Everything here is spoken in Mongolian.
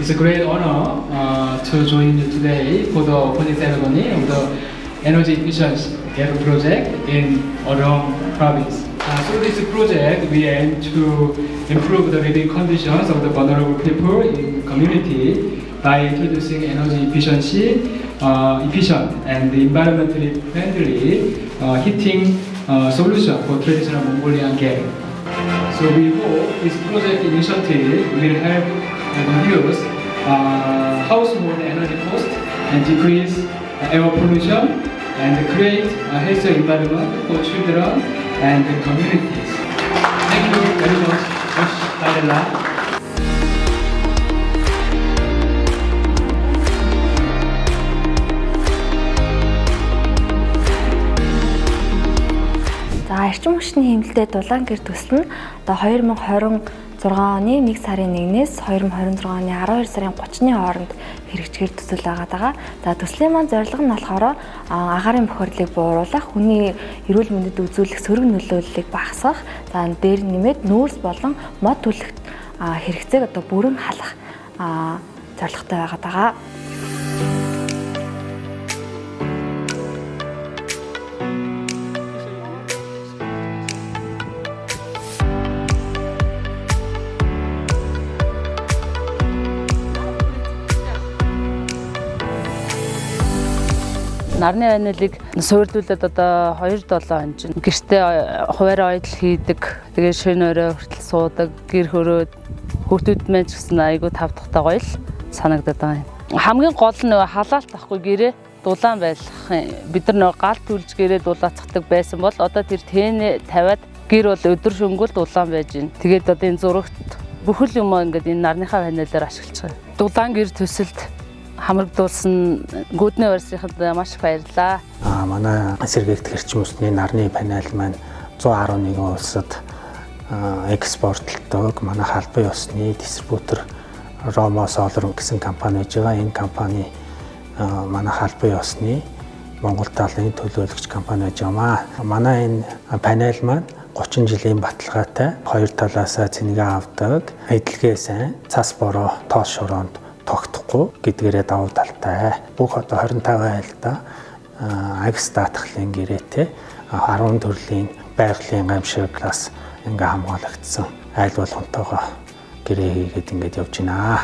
It's a great honor to join you today for the opening ceremony of the energy efficiency project in Orong province. Through this project, we aim to improve the living conditions of the vulnerable people in community by introducing energy efficiency, efficient and environmentally friendly heating solution for traditional Mongolian game. So we hope this project initiative will help reduce household energy cost and decrease air pollution and create a healthier environment for children and the communities. Thank you very much. Josh. За эрчим хүчний хэмнэлтэд дулаан гэр төсөл нь одоо 2026 оны 1 сарын 1-ээс 2026 оны 12 сарын 30-ны хооронд хэрэгжихэр төсөл байгаа. За төслийн маань зорилго нь болохоор агаарын бохирдлыг бууруулах, хүний эрүүл мэндэд үзүүлэх сөрөг нөлөөллийг багасгах, за дээр нэмээд нүүрс болон мод түлхэх хэрэгцээг одоо бүрэн халах зорилготой байгаа. Нарны байналыг суйрлуулад одоо 2-7 он чинь гэртээ хуваарь ойдл хийдэг. Тэгээ шөнө өрөө хүртэл суудаг, гэр хөрөөд хүүхдүүд маань ч гэсэн айгүй тав тухтай гоё л санагдаад байгаа юм. Хамгийн гол нь халаалт ахгүй гэрээ дулаан байлгах юм. Бид нар галт түлж гэрээ дулаацдаг байсан бол одоо тэр тэнэ тавиад гэр бол өдөр шөнгөл дулаан байж байна. Тэгээд одоо энэ зурагт бүхэл юм ингээд энэ нарныхаа байналаар ашиглаж байгаа. Дулаан гэр төсөлд хамрагдуулсан гүдний урсгахад маш их баярлалаа. Манай сэргээгдэх эрчим хүчний нарны панел маань 111 улсад экспортлдог. Манай халбын ёсны дистрибьютор Ромо Solar гэсэн компани байж байгаа. Энэ компани манай халбын ёсны Монгол талын төлөөлөгч компани байж байгаа. Манай энэ панел маань 30 жилийн баталгаатай хоёр талаасаа цэнэгээ авдаг. Эдлэгээ сайн, цас бороо, тоос шороонд тогтохгүй гэдгээрээ давуу талтай. Бүх одоо 25 айлда агс даатгалын гэрээтэй 10 төрлийн байгалийн гамшигаас ингээ хамгаалагдсан айл болгонтойгоо гэрээ хийгээд ингээд явж байна.